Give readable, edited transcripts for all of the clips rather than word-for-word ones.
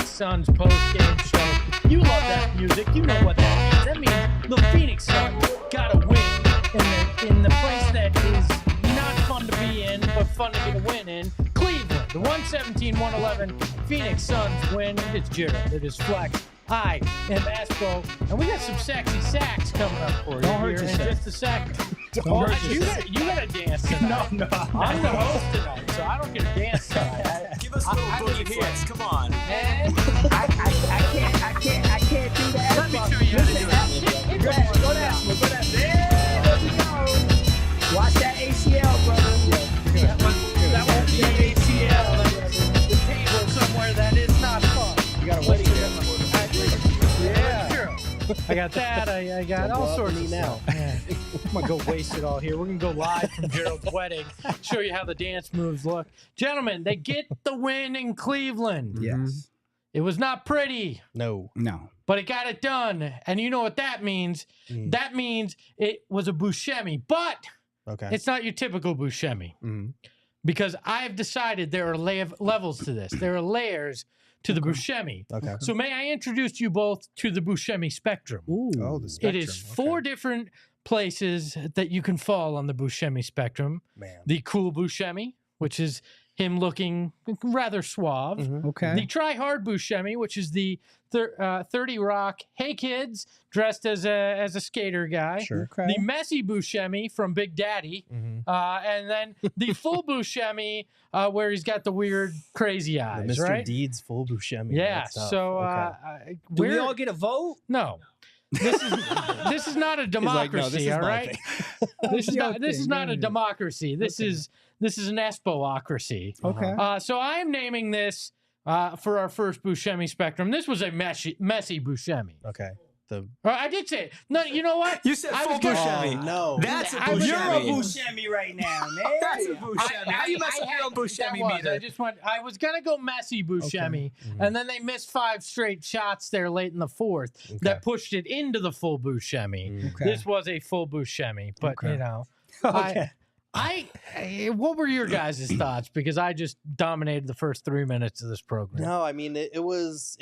Suns post-game show. You love that music. You know what that means. That means the Phoenix Suns got to win in the place that is not fun to be in, but fun to get a win in. Cleveland, the 117-111 Phoenix Suns win. It's Gerald. It is Flex. I am Espo, and we got some sexy sacks coming up for you. Don't hurt here in yourself. just a second. Don't hurt yourself. You got to dance tonight. No. I'm the host tonight, so I don't get to dance tonight. Give us a little boogie flex. Come on. And I can't do that. let me show you how to do it. Go down. There we go. Watch that ACL, brother. That won't be an ACL. That's the table somewhere that is not fun. You got a wedding there. Yeah. Sure. I got that. I got all sorts of now. stuff. Man, I'm going to go waste it all here. We're going to go live from Gerald's wedding, show you how the dance moves look. Gentlemen, they get the win in Cleveland. Yes. It was not pretty. No. But it got it done. And you know what that means? That means it was a Buscemi. But it's not your typical Buscemi. Because I've decided there are levels to this. There are layers to the Buscemi. So may I introduce you both to the Buscemi spectrum? Ooh. Oh, the spectrum. It is four different places that you can fall on the Buscemi spectrum. Man. The cool Buscemi, which is him looking rather suave. Okay. The try-hard Buscemi, which is the 30 Rock, hey kids, dressed as a skater guy. Sure. Okay. The messy Buscemi from Big Daddy. And then the full Buscemi where he's got the weird, crazy eyes, Mr. right? Deeds full Buscemi. Yeah. That's tough. So Do we all get a vote? no. This is not a democracy, all right? This is not a democracy. This is an Espo-ocracy. Okay. So I am naming this for our first Buscemi spectrum. This was a messy Buscemi. Okay. I did say it. No, you know what? You said I full was gonna- Buscemi. Oh, no. That's a I was- You're a Buscemi. Buscemi right now, man. That's a Buscemi. How you mess up your own Buscemi meter? I was gonna go messy Buscemi, and then they missed 5 straight shots there late in the fourth that pushed it into the full Buscemi. Okay. This was a full Buscemi, but you know, Okay. what were your guys' thoughts? Because I just dominated the first 3 minutes of this program. No, I mean it was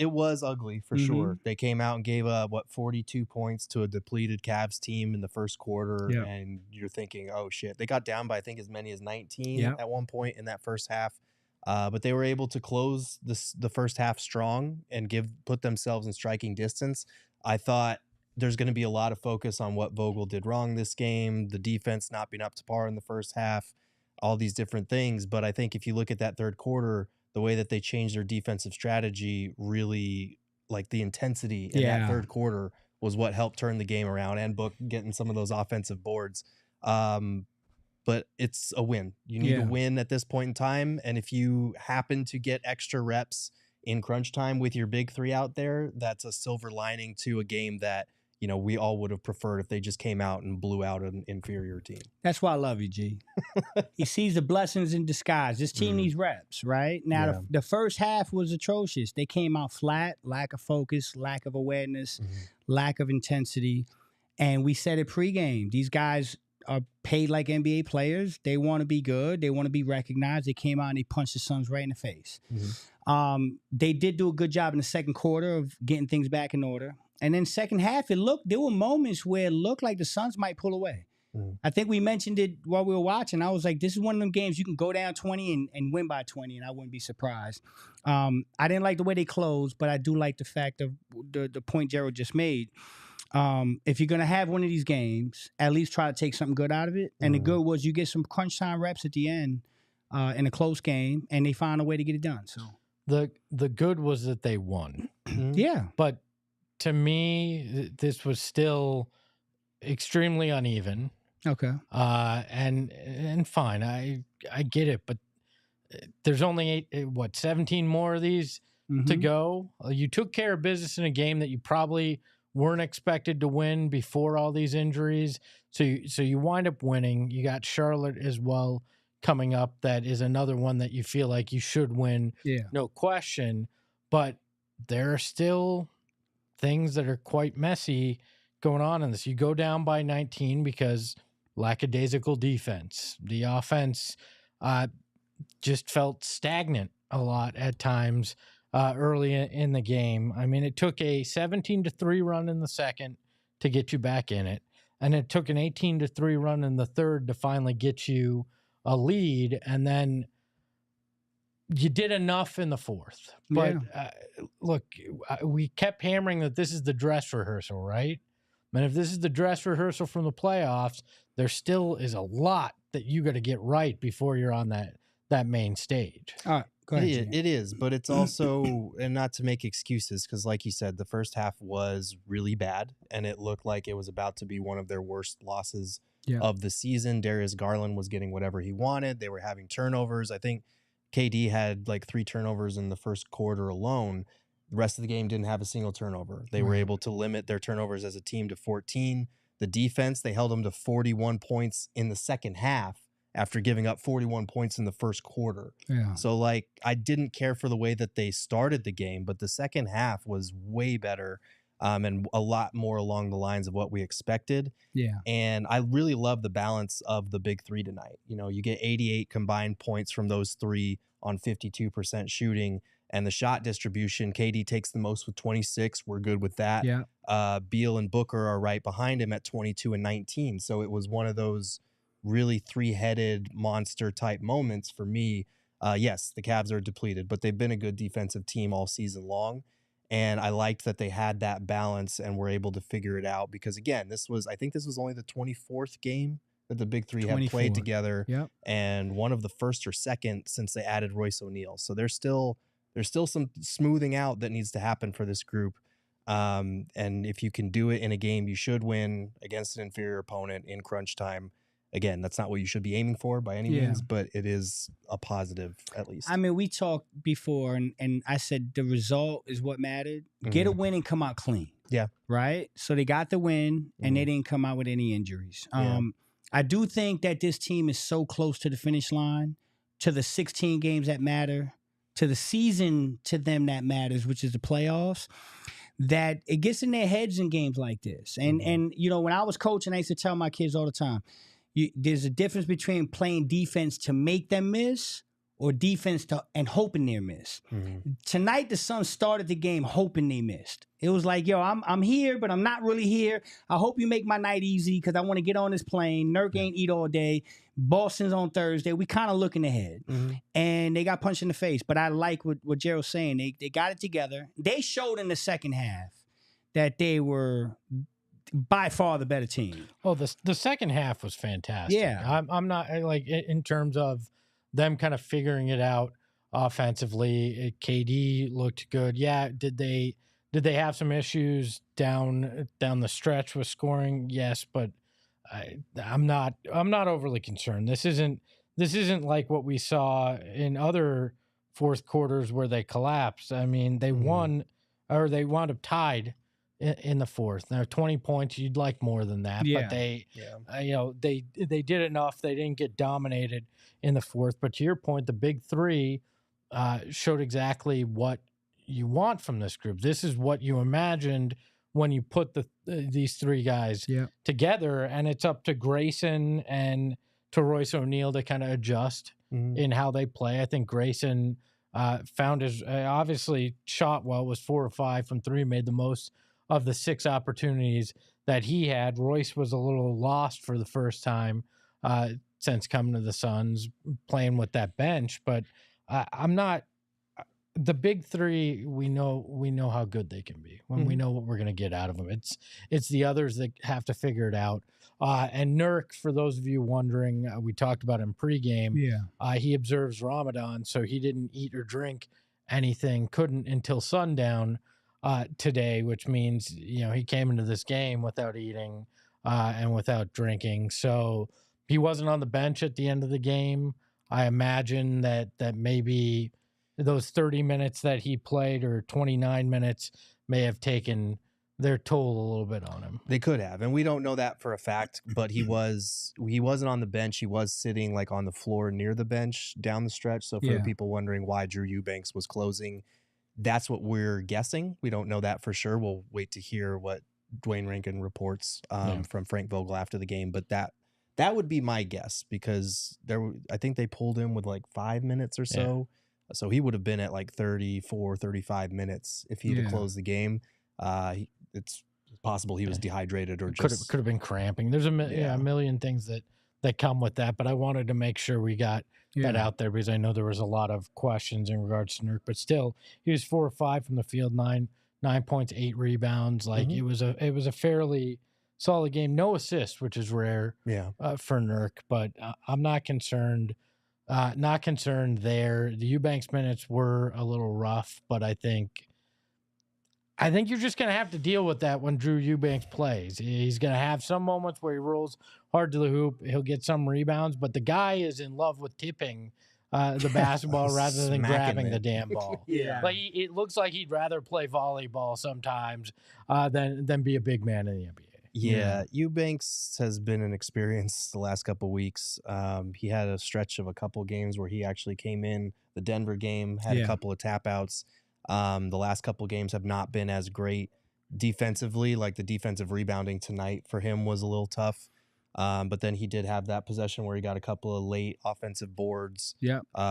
ugly for sure. They came out and gave up 42 points to a depleted Cavs team in the first quarter, and you're thinking, oh shit, they got down by I think as many as 19 at one point in that first half. But they were able to close the first half strong and put themselves in striking distance. I thought there's going to be a lot of focus on what Vogel did wrong this game, the defense not being up to par in the first half, all these different things. But I think if you look at that third quarter, the way that they changed their defensive strategy, really like the intensity in that third quarter was what helped turn the game around, and Book getting some of those offensive boards. But it's a win. You need to win at this point in time. And if you happen to get extra reps in crunch time with your big three out there, that's a silver lining to a game that, you know, we all would have preferred if they just came out and blew out an inferior team. That's why I love you, G. He sees the blessings in disguise. This team needs reps, right? Now, the first half was atrocious. They came out flat, lack of focus, lack of awareness, lack of intensity. And we said it pregame. These guys are paid like NBA players. They want to be good. They want to be recognized. They came out and they punched the Suns right in the face. They did do a good job in the second quarter of getting things back in order. And then second half, there were moments where it looked like the Suns might pull away. I think we mentioned it while we were watching. I was like, this is one of them games you can go down 20 and win by 20, and I wouldn't be surprised. I didn't like the way they closed, but I do like the fact of the point Gerald just made. If you're going to have one of these games, at least try to take something good out of it. And the good was you get some crunch time reps at the end in a close game, and they found a way to get it done. So The good was that they won. yeah. But to me, this was still extremely uneven. Okay. And fine, I get it, but there's only 17 more of these to go. You took care of business in a game that you probably weren't expected to win before all these injuries. So you wind up winning. You got Charlotte as well coming up. That is another one that you feel like you should win. Yeah. No question. But there are still things that are quite messy going on in this. You go down by 19 because lackadaisical defense. The offense just felt stagnant a lot at times early in the game. I mean, it took a 17-3 run in the second to get you back in it. And it took an 18-3 run in the third to finally get you a lead. And then you did enough in the fourth. But look, we kept hammering that this is the dress rehearsal, right? And if this is the dress rehearsal from the playoffs, there still is a lot that you got to get right before you're on that main stage. All right. Go ahead, It is, but it's also, and not to make excuses, because like you said, the first half was really bad, and it looked like it was about to be one of their worst losses of the season. Darius Garland was getting whatever he wanted. They were having turnovers. I think KD had like 3 turnovers in the first quarter alone. The rest of the game didn't have a single turnover. They were able to limit their turnovers as a team to 14. The defense, they held them to 41 points in the second half after giving up 41 points in the first quarter. Yeah. So, like, I didn't care for the way that they started the game, but the second half was way better and a lot more along the lines of what we expected. Yeah. And I really love the balance of the big three tonight. You know, you get 88 combined points from those three on 52% shooting. And the shot distribution, KD takes the most with 26. We're good with that. Yeah. Beal and Booker are right behind him at 22 and 19. So it was one of those really three-headed monster type moments for me. Yes, the Cavs are depleted, but they've been a good defensive team all season long. And I liked that they had that balance and were able to figure it out because, again, I think this was only the 24th game that the big three have played together. Yep. And one of the first or second since they added Royce O'Neal. So there's still some smoothing out that needs to happen for this group. And if you can do it in a game you should win against an inferior opponent in crunch time, again, that's not what you should be aiming for by any means, but it is a positive at least. I mean, we talked before, and I said the result is what mattered. Get a win and come out clean. Yeah. Right? So they got the win, and they didn't come out with any injuries. I do think that this team is so close to the finish line, to the 16 games that matter, to the season to them that matters, which is the playoffs, that it gets in their heads in games like this. And you know, when I was coaching, I used to tell my kids all the time, there's a difference between playing defense to make them miss or defense and hoping they miss. Tonight, the Suns started the game hoping they missed. It was like, yo, I'm here, but I'm not really here. I hope you make my night easy because I want to get on this plane. Nurk ain't eat all day. Boston's on Thursday. We kind of looking ahead. And they got punched in the face. But I like what Gerald's saying. They got it together. They showed in the second half that they were by far the better team. Oh, the second half was fantastic. Yeah. I'm not like in terms of them kind of figuring it out offensively. KD looked good. Yeah, did they have some issues down the stretch with scoring? Yes, but I'm not overly concerned. This isn't like what we saw in other fourth quarters where they collapsed. I mean, they won or they wound up tied in the fourth. Now 20 points, you'd like more than that, but they did enough. They didn't get dominated in the fourth, but to your point, the big three showed exactly what you want from this group. This is what you imagined when you put these three guys together, and it's up to Grayson and to Royce O'Neal to kind of adjust in how they play. I think Grayson found his obviously shot well, was 4 or 5 from 3, made the most of the 6 opportunities that he had. Royce was a little lost for the first time since coming to the Suns, playing with that bench. But I'm not. The big three, we know how good they can be when we know what we're going to get out of them. It's the others that have to figure it out. And Nurk, for those of you wondering, we talked about him pregame. He observes Ramadan, so he didn't eat or drink anything, couldn't until sundown. today, which means, he came into this game without eating and without drinking. So he wasn't on the bench at the end of the game. I imagine that maybe those 30 minutes that he played, or 29 minutes, may have taken their toll a little bit on him. They could have, and we don't know that for a fact, but he wasn't on the bench. He was sitting like on the floor near the bench down the stretch. So for the people wondering why Drew Eubanks was closing, that's what we're guessing. We don't know that for sure. We'll wait to hear what Dwayne Rankin reports from Frank Vogel after the game, but that would be my guess, because I think they pulled him with like 5 minutes or so. So he would have been at like 34, 35 minutes if he'd have closed the game. It's possible he was dehydrated or just could have been cramping. There's a million things that come with that, but I wanted to make sure we got that out there, because I know there was a lot of questions in regards to Nurk, but still he was 4 or 5 from the field, 9 points, 8 rebounds. Like it was a fairly solid game. No assist, which is rare for Nurk, but I'm not concerned. Not concerned there. The Eubanks minutes were a little rough, but I think you're just going to have to deal with that when Drew Eubanks plays. He's going to have some moments where he rolls hard to the hoop. He'll get some rebounds, but the guy is in love with tipping the basketball rather than grabbing the damn ball. Like it looks like he'd rather play volleyball sometimes than be a big man in the NBA. Yeah, Eubanks has been an experience the last couple of weeks. He had a stretch of a couple of games where he actually came in. The Denver game had a couple of tap outs. The last couple of games have not been as great defensively. Like the defensive rebounding tonight for him was a little tough. But then he did have that possession where he got a couple of late offensive boards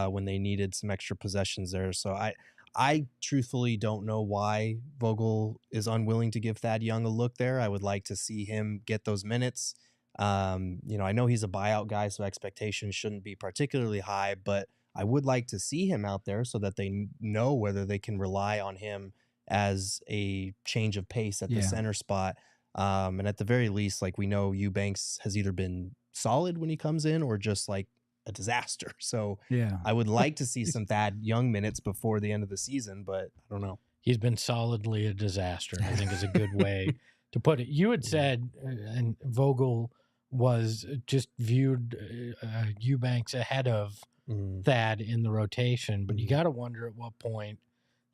when they needed some extra possessions there. So I truthfully don't know why Vogel is unwilling to give Thad Young a look there. I would like to see him get those minutes. I know he's a buyout guy, so expectations shouldn't be particularly high, but I would like to see him out there so that they know whether they can rely on him as a change of pace at the center spot. And at the very least, like, we know Eubanks has either been solid when he comes in or just like a disaster. So I would like to see some Thad Young minutes before the end of the season, but I don't know. He's been solidly a disaster, I think is a good way to put it. You had said, and Vogel was just viewed Eubanks ahead of Thad in the rotation, but you got to wonder at what point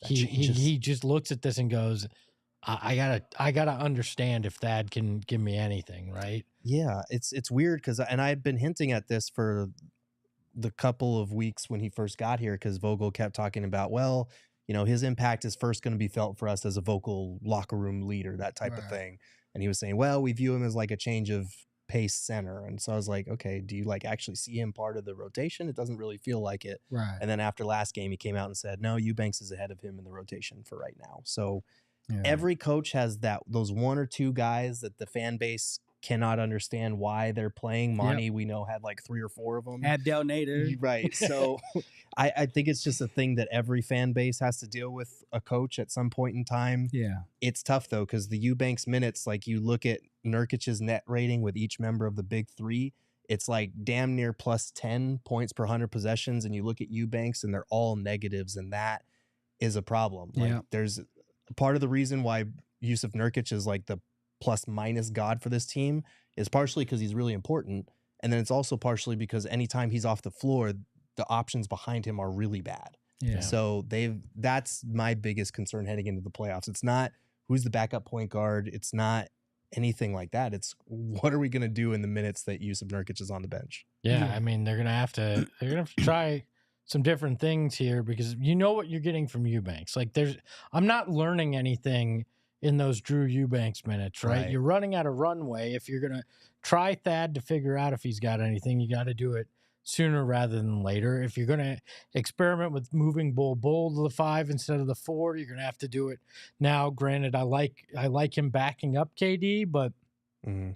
he just looks at this and goes, I gotta understand if Thad can give me anything, right? Yeah, it's weird because I've been hinting at this for the couple of weeks when he first got here, because Vogel kept talking about, well, his impact is first going to be felt for us as a vocal locker room leader, that type of thing. And he was saying, well, we view him as like a change of pace center. And so I was like, okay, do you like actually see him part of the rotation? It doesn't really feel like it. Right. And then after last game, he came out and said, no, Eubanks is ahead of him in the rotation for right now. So every coach has those 1 or 2 guys that the fan base cannot understand why they're playing. Monty, we know, had like 3 or 4 of them. Abdel Nader. Right. So I think it's just a thing that every fan base has to deal with a coach at some point in time. Yeah. It's tough, though, because the Eubanks minutes, like you look at Nurkic's net rating with each member of the big 3, it's like damn near plus 10 points per 100 possessions. And you look at Eubanks and they're all negatives. And that is a problem. Like, there's part of the reason why Yusuf Nurkic is like the plus minus god for this team is partially because he's really important. And then it's also partially because anytime he's off the floor, the options behind him are really bad. Yeah. So that's my biggest concern heading into the playoffs. It's not who's the backup point guard. It's not anything like that. It's what are we going to do in the minutes that Yusuf Nurkic is on the bench? Yeah. I mean, they're going to have to try some different things here, because you know what you're getting from Eubanks. Like I'm not learning anything in those Drew Eubanks minutes, right? You're running out of runway. If you're going to try Thad to figure out if he's got anything, you got to do it sooner rather than later. If you're going to experiment with moving Bull to the 5 instead of the 4, you're going to have to do it now. Granted, I like him backing up KD, but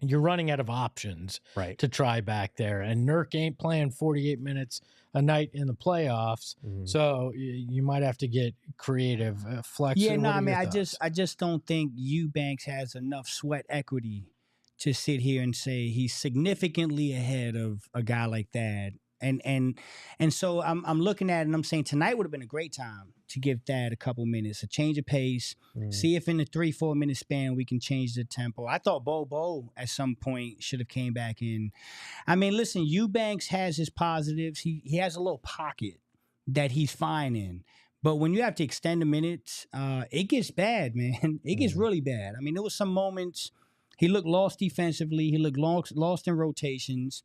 you're running out of options to try back there. And Nurk ain't playing 48 minutes a night in the playoffs, so you might have to get creative, flexible. Yeah, no, I mean, I just don't think Eubanks has enough sweat equity to sit here and say he's significantly ahead of a guy like that And so I'm looking at it and I'm saying tonight would have been a great time to give Thad a couple minutes, a change of pace, see if in the 3-4 minute span we can change the tempo. I thought Bo at some point should have came back in. I mean, listen, Eubanks has his positives. He has a little pocket that he's fine in. But when you have to extend the minutes, it gets bad, man. It gets really bad. I mean, there was some moments he looked lost defensively. He looked lost in rotations.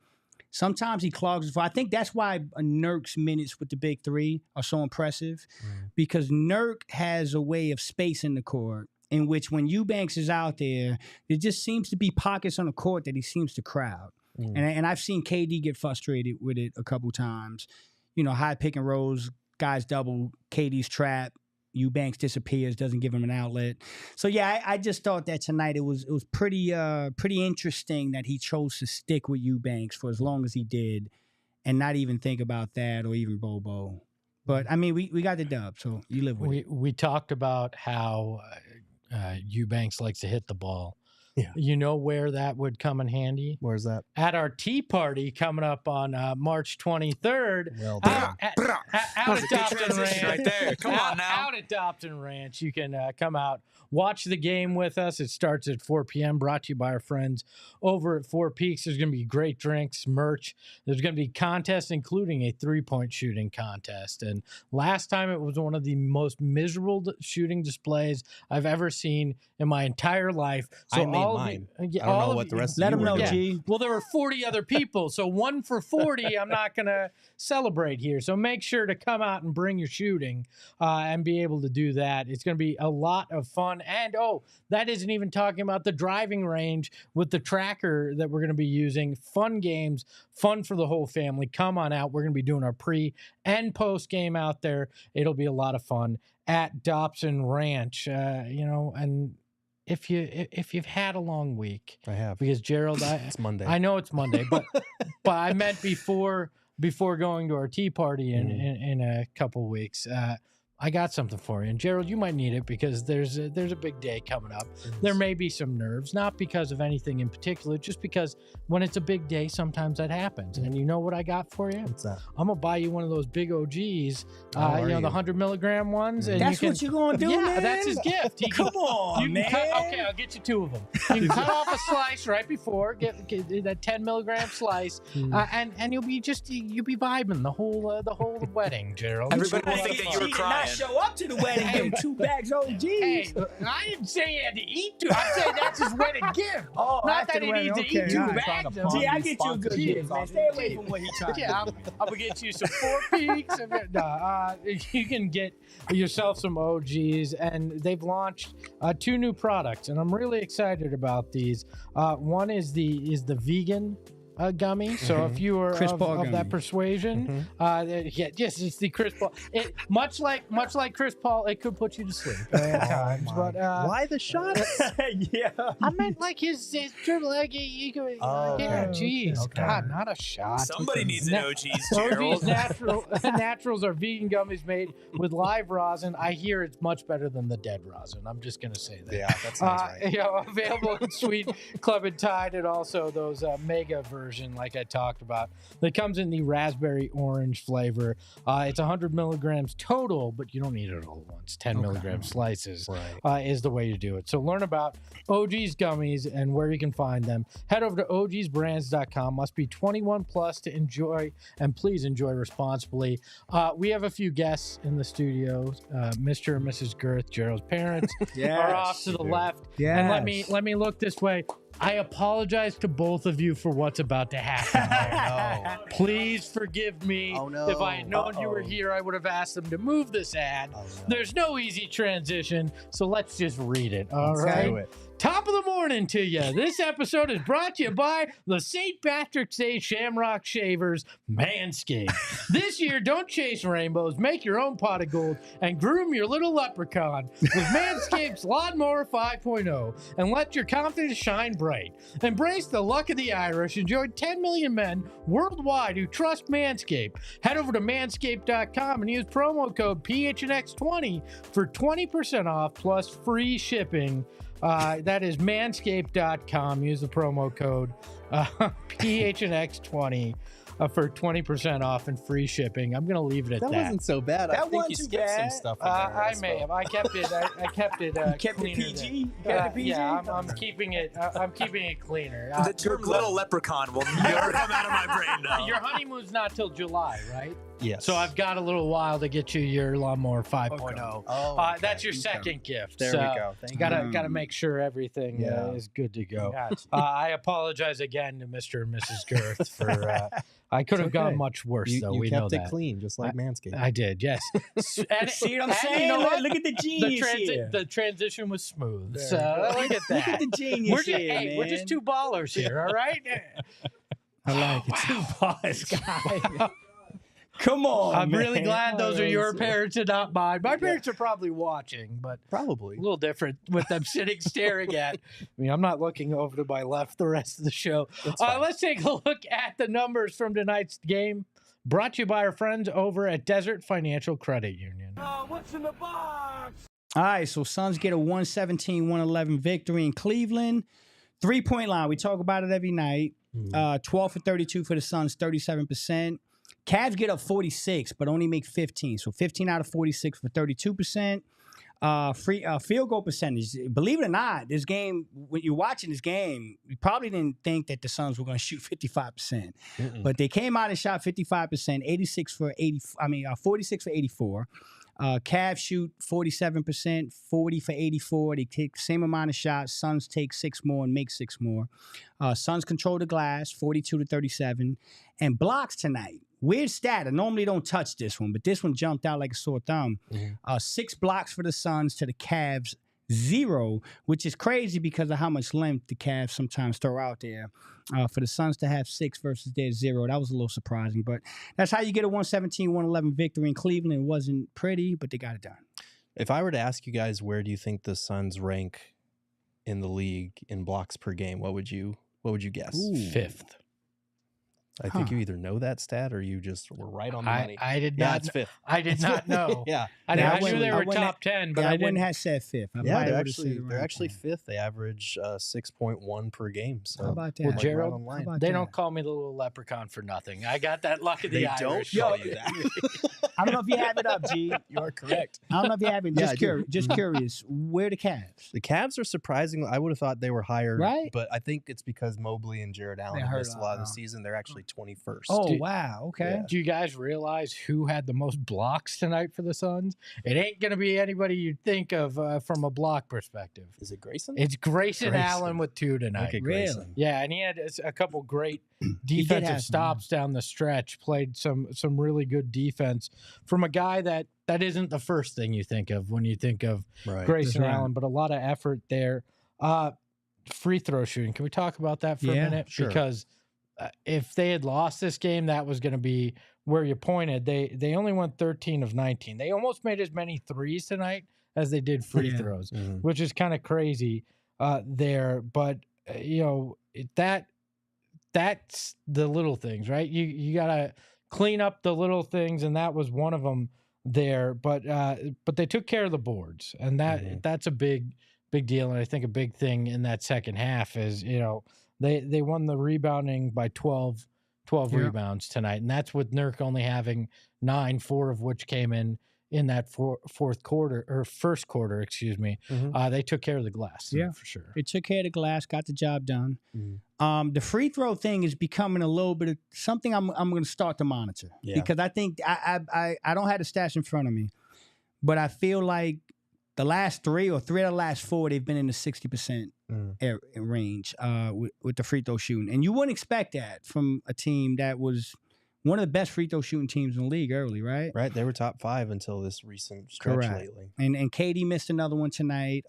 Sometimes he clogs his. I think that's why Nurk's minutes with the big three are so impressive, because Nurk has a way of spacing the court in which when Eubanks is out there, there just seems to be pockets on the court that he seems to crowd. And I've seen KD get frustrated with it a couple times. You know, high pick and rolls, guys double, KD's trap. Eubanks disappears, doesn't give him an outlet. So yeah, I just thought that tonight it was pretty interesting that he chose to stick with Eubanks for as long as he did, and not even think about that or even Bobo. But I mean, we got the dub, so you live with it. We talked about how Eubanks likes to hit the ball. Yeah. You know where that would come in handy? Where's that? At our tea party coming up on March 23rd. Well out at Dobson Ranch. Right there. Come on now. Out at Dobson Ranch. You can come out, watch the game with us. It starts at 4 p.m. Brought to you by our friends over at Four Peaks. There's going to be great drinks, merch. There's going to be contests, including a 3-point shooting contest. And last time it was one of the most miserable shooting displays I've ever seen in my entire life. So I made mine. I don't know what the rest Let of them you know, were doing. G. Well, there were 40 other people, so 1 for 40 I'm not going to celebrate here. So make sure to come out and bring your shooting and be able to do that. It's going to be a lot of fun. And, that isn't even talking about the driving range with the tracker that we're going to be using. Fun games, fun for the whole family. Come on out. We're going to be doing our pre and post game out there. It'll be a lot of fun at Dobson Ranch, and if you've had a long week, I have, because Gerald, it's Monday. I know it's Monday, but I meant before going to our tea party in a couple weeks. I got something for you. And Gerald, you might need it because there's a big day coming up. There may be some nerves, not because of anything in particular, just because when it's a big day, sometimes that happens. And you know what I got for you? What's that? I'm going to buy you one of those big OGs, the 100 milligram ones. And That's what you're going to do, man? Yeah, that's his gift. Come on, man. Okay, I'll get you 2 of them. You can cut off a slice right before, get that 10 milligram slice, and you'll be vibing the whole wedding, Gerald. Everybody will think that you were crying. Show up to the wedding with 2 bags of OGs. Hey, I didn't say he had to eat 2. I'm saying that's his wedding gift. Oh, not that he needs to eat 2 bags of Gee, them. I get you a good gift, man. Stay away from what he's trying to do. I'm going to get you some 4 Peaks. You can get yourself some OGs, and they've launched 2 new products, and I'm really excited about these. One is the vegan gummy. So if you are of that persuasion, it's the Chris Paul. Much like Chris Paul, it could put you to sleep at times. But why the shots? Yeah, I meant like his dribble. Like he could. Geez, Okay. God, not a shot. Somebody needs an OG's, Gerald. OG's Naturals are vegan gummies made with live rosin. I hear it's much better than the dead rosin. I'm just gonna say that. Yeah, that sounds right. Available in Sweet Club and Tide, and also those mega version like I talked about that comes in the raspberry orange flavor. It's 100 milligrams total, but you don't need it all at once. 10 milligram slices is the way to do it. So learn about OG's gummies and where you can find them. Head over to ogsbrands.com. Must be 21 plus to enjoy, and please enjoy responsibly. We have a few guests in the studio. Mr. and Mrs. Girth, Gerald's parents, are off to the left. And let me look this way. I apologize to both of you for what's about to happen. Please forgive me. If I had known you were here, I would have asked them to move this ad. There's no easy transition, so let's just read it. All right. Do it. Top of the morning to you. This episode is brought to you by the St. Patrick's Day Shamrock Shavers, Manscaped. This year, don't chase rainbows, make your own pot of gold, and groom your little leprechaun with Manscaped's Lawnmower 5.0, and let your confidence shine bright. Embrace the luck of the Irish. Enjoy 10 million men worldwide who trust Manscaped. Head over to manscaped.com and use promo code PHNX20 for 20% off plus free shipping. That is manscaped.com. Use the promo code PHNX20. for 20% off and free shipping. I'm gonna leave it at that. That wasn't so bad. I That think you wasn't too skipped some bad. stuff. In there, I may have. I kept it. I kept it. You kept it cleaner PG? than- You kept it PG? Yeah, I'm keeping it. I'm keeping it cleaner. The term little leprechaun will never come out of my brain now. Your honeymoon's not till July, right? Yes. So I've got a little while to get you your lawnmower 5.0. Oh, That's your second gift. There so we go. Thank you. Gotta make sure everything is good to go. Gotcha. I apologize again to Mr. and Mrs. Girth for. I could have gone much worse, though. You We know kept it that. clean, just like Manscaped. I did, yes. And, See what I'm and saying? You know what? Look at the genius here. The transition was smooth. There So we go. look at that. Look at the genius We're just, here, hey, we're just man. two ballers here, all right? I like it. Two bars, guy. Come on, I'm really man. glad those are your Oh, parents and not mine. My parents are probably watching, but Probably. a little different with them sitting staring at. I mean, I'm not looking over to my left the rest of the show. Let's take a look at the numbers from tonight's game. Brought to you by our friends over at Desert Financial Credit Union. What's in the box? All right, so Suns get a 117-111 victory in Cleveland. 3-point line, we talk about it every night. 12 for 32 for the Suns, 37%. Cavs get up 46, but only make 15. So 15 out of 46 for 32%. Field goal percentage. Believe it or not, this game, when you're watching this game, you probably didn't think that the Suns were going to shoot 55%. But they came out and shot 55%, 46 for 84. Cavs shoot 47%, 40 for 84. They take the same amount of shots. Suns take 6 more and make 6 more. Suns control the glass, 42 to 37. And blocks tonight. Weird stat. I normally don't touch this one, but this one jumped out like a sore thumb. 6 blocks for the Suns to the Cavs 0, which is crazy because of how much length the Cavs sometimes throw out there. For the Suns to have 6 versus their 0, that was a little surprising. But that's how you get a 117-111 victory in Cleveland. It wasn't pretty, but they got it done. If I were to ask you guys, where do you think the Suns rank in the league in blocks per game? What would you guess? Fifth. I think you either know that stat or you just were right on the money. I did Yeah, not. it's fifth. I did not know. Yeah. I knew they were wouldn't top 10, but I I wouldn't didn't. have said 5th. I Yeah, might they're have said actually around 10. fifth. They average 6.1 per game. So How about that? Well, like Gerald, right on line. how about They that? don't call me the little leprechaun for nothing. I got that luck of the They Irish. don't call you that. I don't know if you have it up, G. You are correct. I don't know if you have it. Yeah, Just I do. curious. Just curious. Where the Cavs? The Cavs are surprising. I would have thought they were higher, Right? But I think it's because Mobley and Jared Allen They have hurt missed a a lot of lot. the season. They're actually 21st. Oh, Dude, wow. Okay. Yeah. Do you guys realize who had the most blocks tonight for the Suns? It ain't going to be anybody you'd think of from a block perspective. Is it Grayson? It's Grayson Grayson. Allen with 2 tonight. Look at Really? Grayson. Yeah, and he had a couple great did defensive have some, stops down the stretch. Played some really good defense from a guy that isn't the first thing you think of when you think of Right. Grayson right. Allen, but a lot of effort there. Free throw shooting. Can we talk about that for a Yeah, minute? sure. Because if they had lost this game, that was going to be where you pointed. They only went 13 of 19. They almost made as many threes tonight as they did free Yeah. throws, Mhm. which is kind of crazy there. But that's the little things, right? You got to clean up the little things, and that was one of them there. But they took care of the boards, and that's a big deal. And I think a big thing in that second half is they won the rebounding by 12 rebounds tonight, and that's with Nurk only having 9, 4 of which came in that first quarter, excuse me. Mhm. They took care of the glass, Yeah. for sure. It took care of the glass, got the job done. Mhm. The free throw thing is becoming a little bit of something I'm going to start to monitor Yeah. because I think I don't have the stats in front of me, but I feel like the last 3 or 3 of the last 4 they've been in the 60% range with the free throw shooting, and you wouldn't expect that from a team that was one of the best free throw shooting teams in the league early, right? Right. They were top 5 until this recent stretch Correct. lately. And KD missed another one tonight.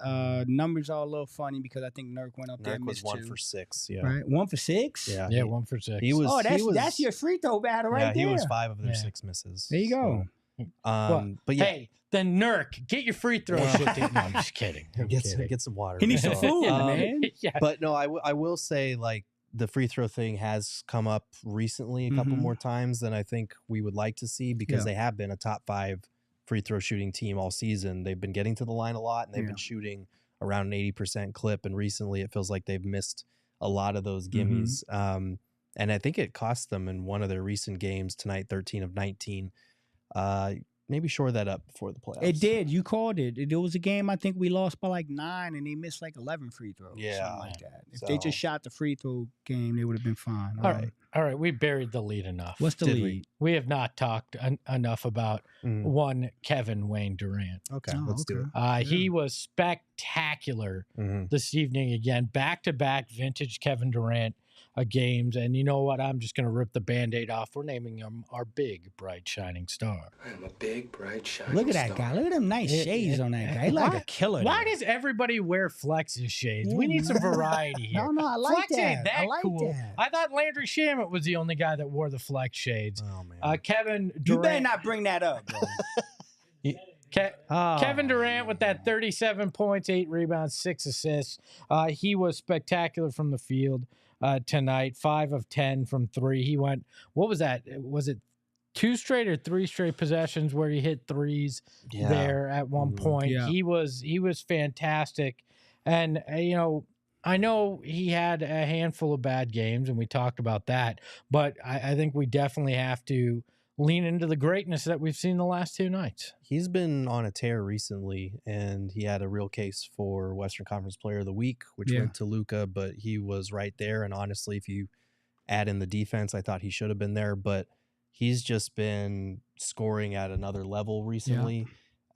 Numbers are a little funny because I think Nurk went up there and Nurk was missed 1 2. for 6. Yeah. Right, 1 for 6. Yeah. Yeah, 1 for 6. He was. Oh, he was, that's your free throw battle right yeah, there. he was 5 of their Yeah. 6 misses. There you go. So, Well, but yeah, Hey, then Nurk, get your free throw Yeah. shit in. No, I'm just kidding. I'm kidding. get some water. He needs some So, food, man. Yeah. But no, I will say, like, the free throw thing has come up recently a couple Mhm. more times than I think we would like to see because Yeah. they have been a top 5 free throw shooting team all season. They've been getting to the line a lot, and they've Yeah. been shooting around an 80% clip. And recently, it feels like they've missed a lot of those Mhm. gimmies. And I think it cost them in one of their recent games tonight, 13 of 19. Maybe shore that up before the playoffs. It did. You called it. It was a game I think we lost by like 9, and they missed like 11 free throws. Yeah. Something like that. If they just shot the free throw game, they would have been fine. All right. We buried the lead enough. What's the lead? We have not talked enough about one Kevin Wayne Durant. Okay, let's do it. He was spectacular this evening again. Back-to-back vintage Kevin Durant games. And you know what? I'm just going to rip the Band-Aid off. We're naming him our big, bright, shining star. I'm a big, bright, shining Look at that guy. Look at them nice shades on that guy. He's like a killer. Why does everybody wear Flex's shades? We need some variety here. No, I like Flex that. ain't that I like cool. that. I thought Landry Shamet was the only guy that wore the Flex shades. Oh, man. Kevin Durant. You better not bring that up, bro. Kevin Durant with that 37 points, 8 rebounds, 6 assists. He was spectacular from the field tonight. 5 of 10 from 3. He went, what was that? Was it 2 straight or 3 straight possessions where he hit threes there at one point? Yeah. He was fantastic. And, I know he had a handful of bad games, and we talked about that. But I think we definitely have to lean into the greatness that we've seen the last 2 nights. He's been on a tear recently, and he had a real case for Western Conference Player of the Week, which went to Luka, but he was right there. And honestly, if you add in the defense, I thought he should have been there, but he's just been scoring at another level recently.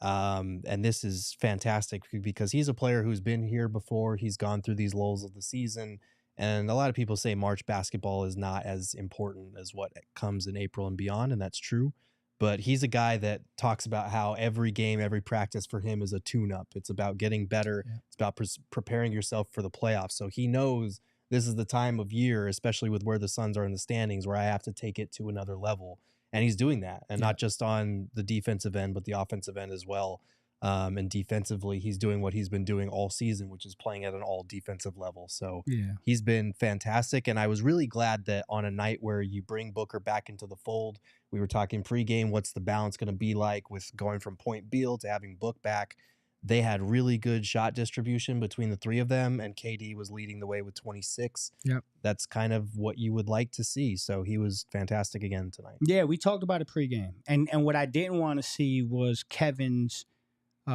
And this is fantastic because he's a player who's been here before. He's gone through these lulls of the season. And a lot of people say March basketball is not as important as what comes in April and beyond, and that's true. But he's a guy that talks about how every game, every practice for him is a tune-up. It's about getting better. Yeah. It's about preparing yourself for the playoffs. So he knows this is the time of year, especially with where the Suns are in the standings, where I have to take it to another level. And he's doing that, and not just on the defensive end, but the offensive end as well. And defensively, he's doing what he's been doing all season, which is playing at an all defensive level. So he's been fantastic. And I was really glad that on a night where you bring Booker back into the fold, we were talking pregame, what's the balance going to be like with going from Point Beal to having Book back? They had really good shot distribution between the 3 of them, and KD was leading the way with 26. Yep. That's kind of what you would like to see. So he was fantastic again tonight. Yeah, we talked about it pregame. And what I didn't want to see was Kevin's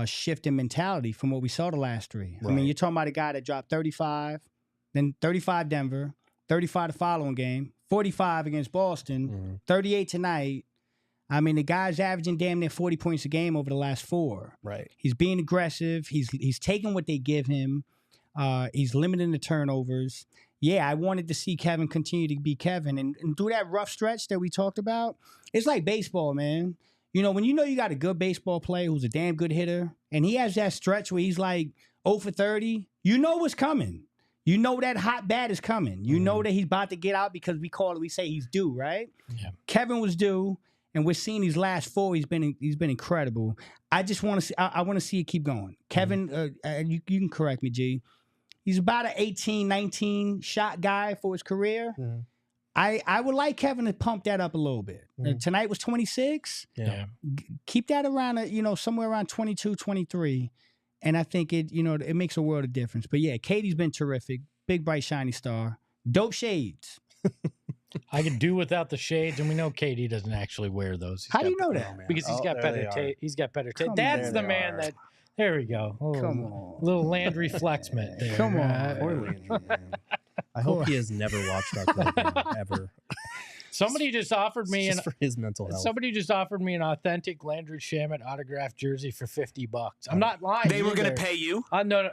shift in mentality from what we saw the last 3. Right. I mean, you're talking about a guy that dropped 35, then 35 Denver, 35 the following game, 45 against Boston, 38 tonight. I mean, the guy's averaging damn near 40 points a game over the last 4. Right. He's being aggressive. He's taking what they give him. He's limiting the turnovers. Yeah, I wanted to see Kevin continue to be Kevin. And through that rough stretch that we talked about, it's like baseball, man. When you got a good baseball player who's a damn good hitter, and he has that stretch where he's like 0 for 30, you know what's coming. You know that hot bat is coming. You know that he's about to get out because we say he's due, right? Yeah. Kevin was due, and we're seeing these last 4. He's been incredible. I just want to see. I want to see it keep going. Kevin, you can correct me, G. He's about an 18, 19 shot guy for his career. I would like Kevin to pump that up a little bit. Tonight was 26. Yeah. Keep that around, somewhere around 22, 23. And I think it makes a world of difference. But yeah, Katie's been terrific. Big, bright, shiny star. Dope shades. I can do without the shades, and we know KD doesn't actually wear those. How do you know that? Because he's got better taste. He's got better taste. That's the man that. There we go. Come on. Little Landry Flexman there. Come on. Poor Landry, man. I hope he has never watched our program ever. Somebody just offered me just for his mental health. Somebody just offered me an authentic Landry Shamet autographed jersey for $50. I'm not lying. They were going to pay you? No.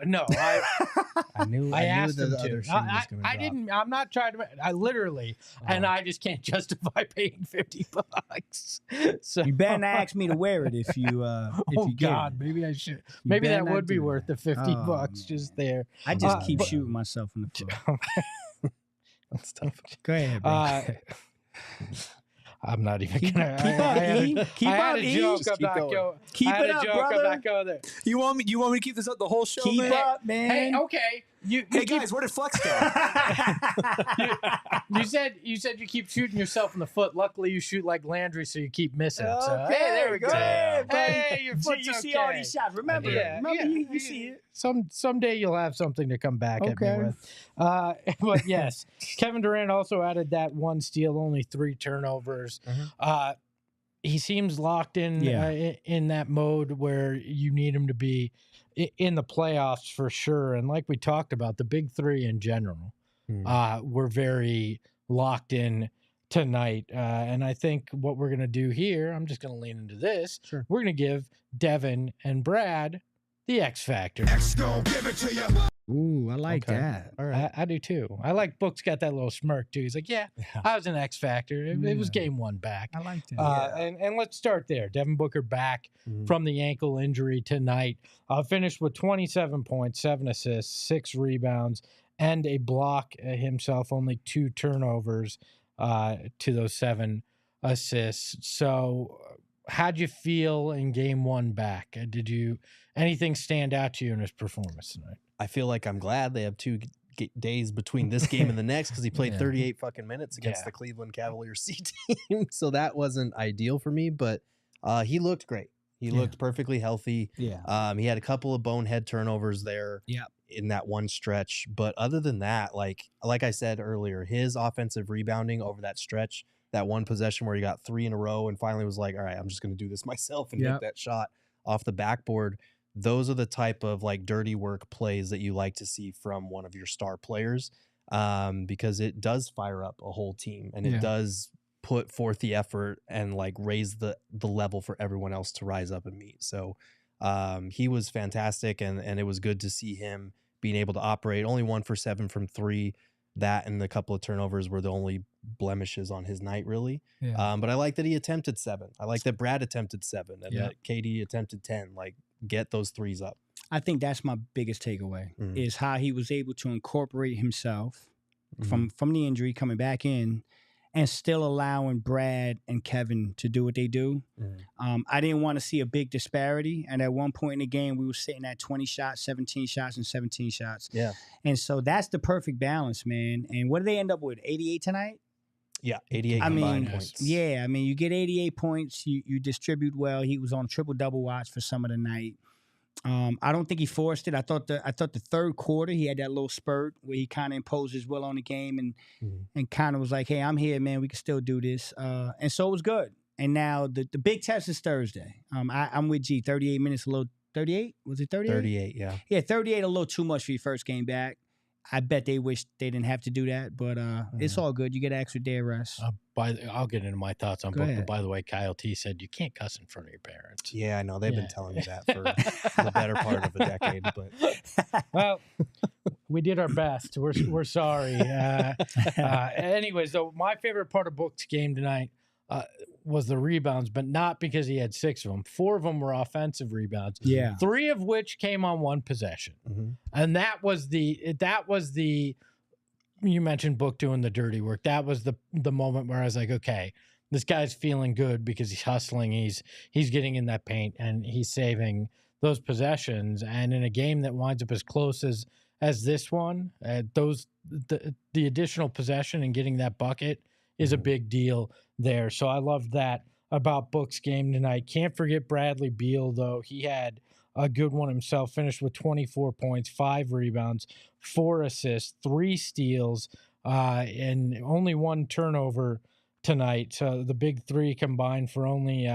I knew asked the them other to. shoe was going to I didn't. I'm not trying to. I literally, and I just can't justify paying $50. So you better not ask me to wear it if you. Oh God, maybe I should. Maybe that would be worth the $50 just there. I just keep shooting myself in the foot. That's tough. Go ahead, bro. I'm not even keep gonna. up, Keep up, Keep it up, brother. Go there. You want me to keep this up the whole show? Keep man? up, man. Hey, okay. Hey guys, where did Flex go? You said you keep shooting yourself in the foot. Luckily, you shoot like Landry, so you keep missing. So, Okay, hey, there we go. ahead, buddy. Hey, your foot's you okay. see all these shots. Remember, you see it. Someday you'll have something to come back at me Okay. with. But yes, Kevin Durant also added that one steal, only 3 turnovers. He seems locked in in that mode where you need him to be in the playoffs for sure. And like we talked about, the big 3 in general were very locked in tonight. And I think what we're going to do here, I'm just going to lean into this. Sure. We're going to give Devin and Brad the X Factor. Ooh, I like that. All right. I do too. I like Book's got that little smirk too. He's like, yeah, I was an X Factor. It was game 1 back. I like that. And let's start there. Devin Booker back from the ankle injury tonight. Finished with 27 points, 7 assists, 6 rebounds, and a block himself. Only 2 turnovers to those 7 assists. So how'd you feel in game 1 back? Did anything stand out to you in his performance tonight? I feel like I'm glad they have 2 days between this game and the next because he played 38 fucking minutes against the Cleveland Cavaliers C team. So that wasn't ideal for me, but he looked great. He looked perfectly healthy. Yeah. He had a couple of bonehead turnovers there in that one stretch. But other than that, like I said earlier, his offensive rebounding over that stretch, that one possession where he got 3 in a row and finally was like, all right, I'm just going to do this myself and make that shot off the backboard. Those are the type of like dirty work plays that you like to see from one of your star players because it does fire up a whole team and it does put forth the effort and like raise the level for everyone else to rise up and meet. So he was fantastic and it was good to see him being able to operate. Only 1 for 7 from 3. That and the couple of turnovers were the only blemishes on his night, really. But I like that he attempted 7. I like that Brad attempted 7 and that KD attempted 10. Like, get those 3s up. I think that's my biggest takeaway is how he was able to incorporate himself from the injury coming back in and still allowing Brad and Kevin to do what they do. I didn't want to see a big disparity. And at one point in the game, we were sitting at 20 shots, 17 shots, and 17 shots. Yeah. And so that's the perfect balance, man. And what did they end up with? 88 tonight? Yeah, 88 combined points. Yeah, I mean, you get 88 points. You distribute well. He was on triple-double watch for some of the night. I don't think he forced it. I thought the third quarter he had that little spurt where he kind of imposed his will on the game and kind of was like, hey, I'm here, man. We can still do this. And so it was good. And now the big test is Thursday. I'm with G. 38 minutes, a little 38? Was it 38? 38, yeah. Yeah, 38 a little too much for your first game back. I bet they wish they didn't have to do that, but it's all good. You get an extra day of rest. I'll get into my thoughts on Go Book. ahead. But by the way, Kyle T said you can't cuss in front of your parents. Yeah, I know. They've been telling me that for the better part of a decade. But Well, we did our best. We're sorry. Anyways, though, my favorite part of Book's game tonight was the rebounds, but not because he had 6 of them. 4 of them were offensive rebounds. Yeah. 3 of which came on one possession. And that was the you mentioned Book doing the dirty work. That was the moment where I was like, okay, this guy's feeling good because he's hustling. He's getting in that paint and he's saving those possessions. And in a game that winds up as close as this one, the additional possession and getting that bucket is a big deal there. So I loved that about Book's game tonight. Can't forget Bradley Beal, though. He had a good one himself, finished with 24 points, 5 rebounds, 4 assists, 3 steals, and only 1 turnover tonight. So the big 3 combined for only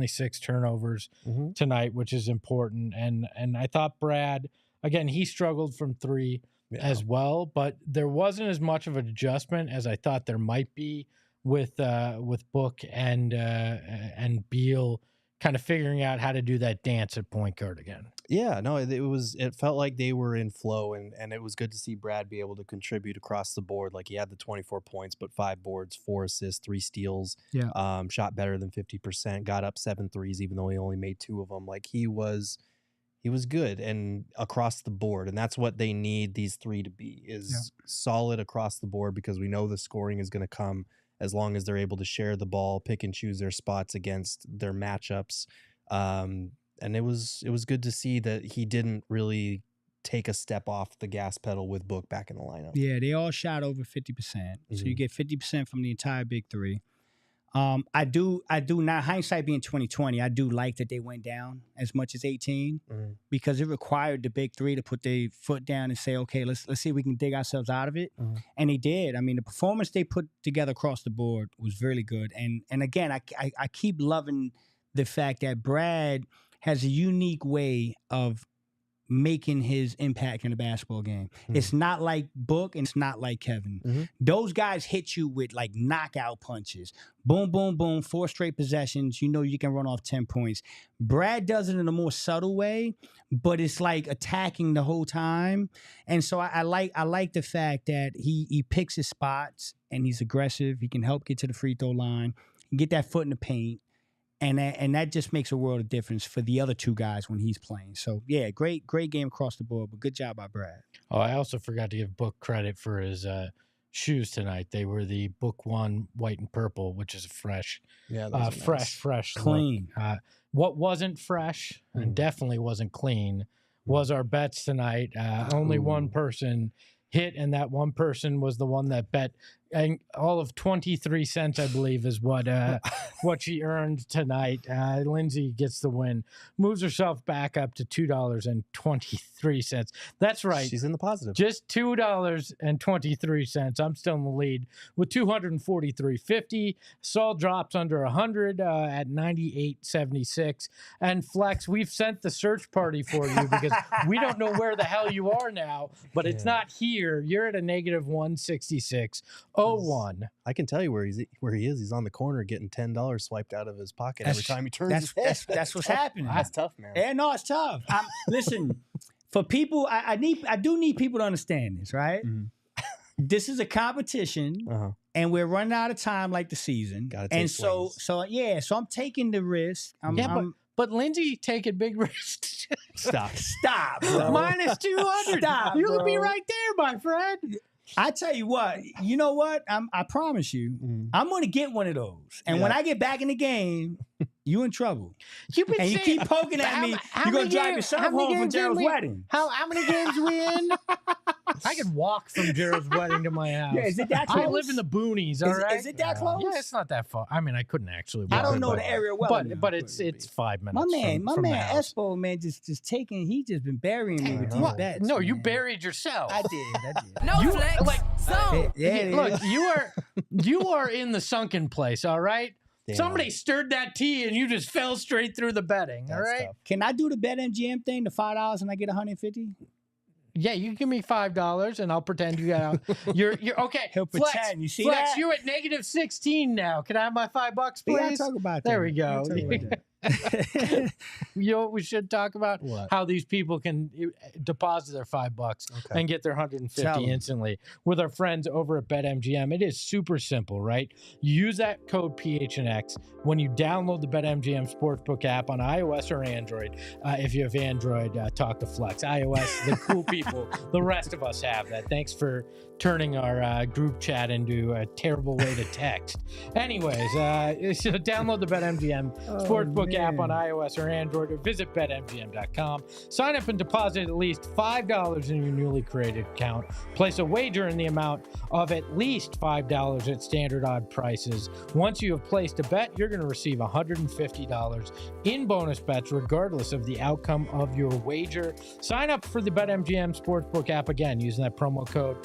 6 turnovers tonight, which is important. And I thought Brad, again, he struggled from 3 as well, but there wasn't as much of an adjustment as I thought there might be with Book and Beal kind of figuring out how to do that dance at point guard again. yeah, no, it felt like they were in flow and it was good to see Brad be able to contribute across the board. Like he had the 24 points, but 5 boards, 4 assists, 3 steals. Yeah. Shot better than 50%, got up 7 threes, even though he only made 2 of them. Like he was good and across the board. And that's what they need these 3 to be is solid across the board because we know the scoring is going to come as long as they're able to share the ball, pick and choose their spots against their matchups. And it was good to see that he didn't really take a step off the gas pedal with Book back in the lineup. Yeah, they all shot over 50%. So you get 50% from the entire big three. I do now, hindsight being 2020, I do like that they went down as much as 18 because it required the big three to put their foot down and say, okay, let's see if we can dig ourselves out of it. And they did. I mean, the performance they put together across the board was really good. And again, I keep loving the fact that Brad has a unique way of making his impact in a basketball game. It's not like Book and it's not like Kevin. Those guys hit you with like knockout punches. Boom, boom, boom, 4 straight possessions. You know you can run off 10 points. Brad does it in a more subtle way, but it's like attacking the whole time. And so I like the fact that he picks his spots and he's aggressive. He can help get to the free throw line, get that foot in the paint. And that just makes a world of difference for the other 2 guys when he's playing. So, yeah, great game across the board, but good job by Brad. Oh, I also forgot to give Book credit for his shoes tonight. They were the Book 1 white and purple, which is a fresh, fresh, clean. What wasn't fresh and definitely wasn't clean was our bets tonight. Only one person hit, and that one person was the one that bet and all of 23 cents, I believe, is what she earned tonight. Lindsay gets the win, moves herself back up to $2.23. That's right. She's in the positive. Just $2.23. I'm still in the lead with $243.50. Saul drops under 100 at 98.76. And Flex, we've sent the search party for you because we don't know where the hell you are now, but it's not here. You're at a negative 166. 01. I can tell you where he is. He's on the corner getting $10 swiped out of his pocket every time he turns his head. That's what's happening. That's tough, man. Yeah, no, it's tough. Listen, for people, I do need people to understand this, right? This is a competition, and we're running out of time, like the season. And so I'm taking the risk. But Lindsay taking big risks. Stop, bro. Minus 200. Stop, You'll bro. be right there, my friend. I tell you what, you know what? I promise you, I'm going to get one of those. And when I get back in the game, you in trouble. You keep poking at me, you're going to drive yourself home from Gerald's wedding. How many games we in? I could walk from Gerald's wedding to my house. Yeah, is it that close? I live in the boonies, all right? Is it that close? Yeah, it's not that far. I mean, I couldn't actually walk. I don't know the area well. But it's 5 minutes. My man Espo, man, just taking, he just been burying me with these bets. No, man. you buried yourself. I did. No flex. So look, you are in the sunken place, all right? Damn. Somebody stirred that tea and you just fell straight through the betting, all right? Tough. Can I do the BetMGM thing, the $5 and I get $150? Yeah, you give me $5 and I'll pretend you got you're okay. He'll Flex, pretend. You see Flex, that? you're at negative 16 now. Can I have my $5, please? We gotta talk about that. There we go. We gotta talk about that. You know what we should talk about? What? How these people can deposit their $5 and get their 150 instantly with our friends over at BetMGM. It is super simple, right? Use that code PHNX when you download the BetMGM Sportsbook app on iOS or Android. If you have Android, talk to Flex. iOS, the cool people, the rest of us have that. Thanks for turning our group chat into a terrible way to text. Anyways, so download the BetMGM Sportsbook app on iOS or Android, or visit BetMGM.com. Sign up and deposit at least $5 in your newly created account. Place a wager in the amount of at least $5 at standard odd prices. Once you have placed a bet, you're going to receive $150 in bonus bets, regardless of the outcome of your wager. Sign up for the BetMGM Sportsbook app again using that promo code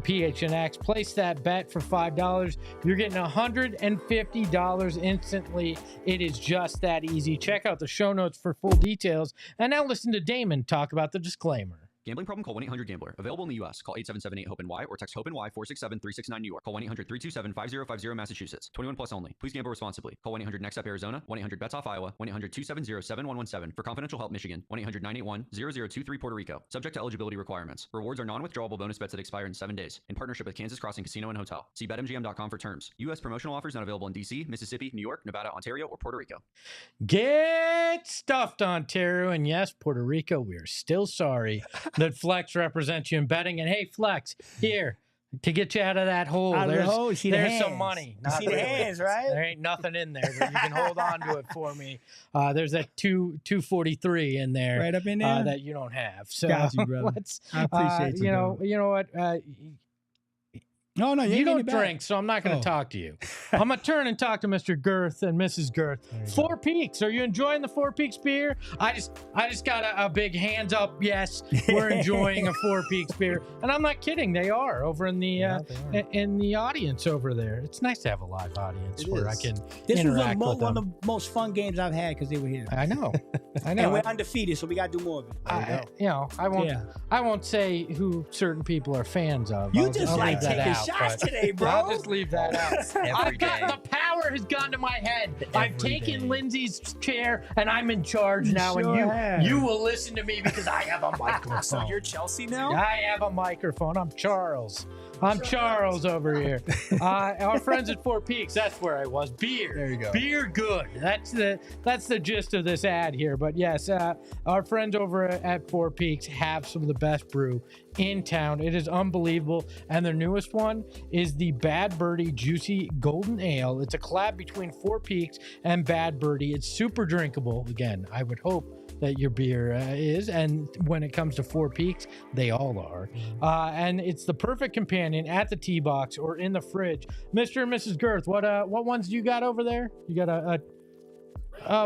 PHNX. Place that bet for $5. You're getting $150 instantly. It is just that easy. Check out the show notes for full details. And now listen to Damon talk about the disclaimer. Gambling problem? Call 1-800-GAMBLER. Available in the U.S. Call 877-8-HOPE-NY or text HOPE-NY 467-369 New York. Call 1-800-327-5050 Massachusetts. 21 plus only. Please gamble responsibly. Call 1-800-NEXT-UP Arizona. 1-800-BETS-OFF Iowa. 1-800-270-7117. For confidential help, Michigan. 1-800-981-0023 Puerto Rico. Subject to eligibility requirements. Rewards are non-withdrawable bonus bets that expire in 7 days. In partnership with Kansas Crossing Casino and Hotel. See BetMGM.com for terms. U.S. promotional offers not available in D.C., Mississippi, New York, Nevada, Ontario, or Puerto Rico. Get stuffed, Ontario. And yes, Puerto Rico, we are still sorry that Flex represents you in betting. And hey, Flex, here, to get you out of that hole. Out of the There's, hole, see the there's some hands. money. You Not see the really. hands, right? There ain't nothing in there, but you can hold on to it for me. There's that 243 in there, Right up in there? that you don't have. So Got you, brother. let's, I appreciate you know what? No, you You ain't don't getting it back. drink, so I'm not going to Oh. talk to you. I'm going to turn and talk to Mr. Girth and Mrs. Girth. Four Peaks. Are you enjoying the Four Peaks beer? I just got a big hands up. Yes, we're enjoying a Four Peaks beer, and I'm not kidding. They are over in the in the audience over there. It's nice to have a live audience where I can This was interact with one them. of the most fun games I've had because they were here. I know. And we're undefeated, so we got to do more of it. I won't say who certain people are fans of. You I'll just like leave that taking out, shots but today, bro. I'll just leave that out. Every day. The power has gone to my head. I've taken day. Lindsay's chair and I'm in charge now. sure And have. you will listen to me because I have a microphone. So you're Chelsea now? I have a microphone. I'm Charles. I'm Charles over here. Our friends at Four Peaks. That's where I was. Beer. There you go. Beer good. That's the gist of this ad here. But yes, our friends over at Four Peaks have some of the best brew in town. It is unbelievable. And their newest one is the Bad Birdie Juicy Golden Ale. It's a collab between Four Peaks and Bad Birdie. It's super drinkable. Again, I would hope that your beer is, and when it comes to Four Peaks, they all are. And it's the perfect companion at the tee box or in the fridge. Mr. and Mrs. Girth, what ones do you got over there? You got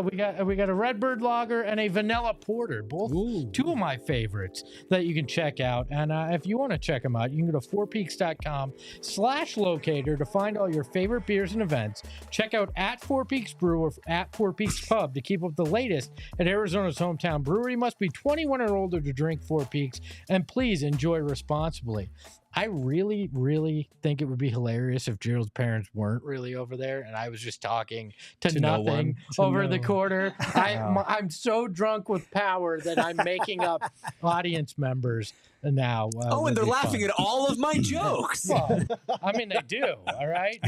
we got a Redbird Lager and a Vanilla Porter, both two of my favorites that you can check out. And if you want to check them out, you can go to fourpeaks.com/locator to find all your favorite beers and events. Check out at Four Peaks Brew or at Four Peaks Pub to keep up the latest at Arizona's hometown brewery. Must be 21 or older to drink Four Peaks, and please enjoy responsibly. I really, really think it would be hilarious if Gerald's parents weren't really over there and I was just talking to no nothing one. over the quarter. I'm so drunk with power that I'm making up audience members now. And they're laughing at all of my jokes. Well, I mean, they do. All right.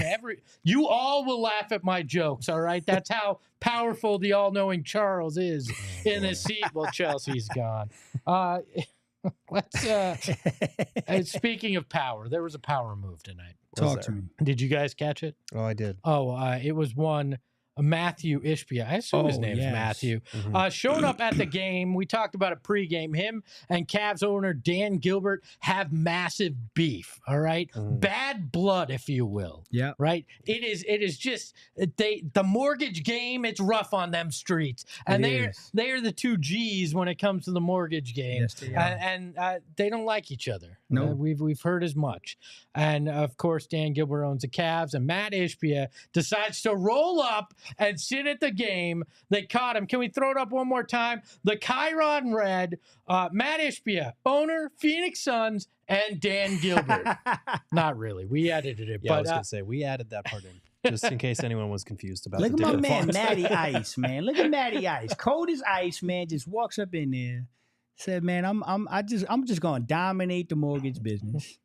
You all will laugh at my jokes. All right. That's how powerful the all-knowing Charles is in his seat while Chelsea's gone. Speaking of power, there was a power move tonight. Talk to me. Did you guys catch it? Oh, I did. It was one Matthew Ishbia. I assume his name's Matthew. Showed up at the game. We talked about it pregame. Him and Cavs owner Dan Gilbert have massive beef. All right, bad blood, if you will. Yeah. Right. It is just the mortgage game. It's rough on them streets, and they are the two G's when it comes to the mortgage game. Yes, they are. And they don't like each other. No. We've heard as much. And of course, Dan Gilbert owns the Cavs, and Matt Ishbia decides to roll up and sit at the game. They caught him. Can we throw it up one more time? The Chiron Red, Matt Ishbia, owner, Phoenix Suns, and Dan Gilbert. Not really. We edited it. Yeah, but, I was going to say, we added that part in. Just in case anyone was confused about Look the at my different man, fonts. Matty Ice, man. Look at Matty Ice. Cold as ice, man. Just walks up in there. Said, man, I'm just gonna dominate the mortgage business.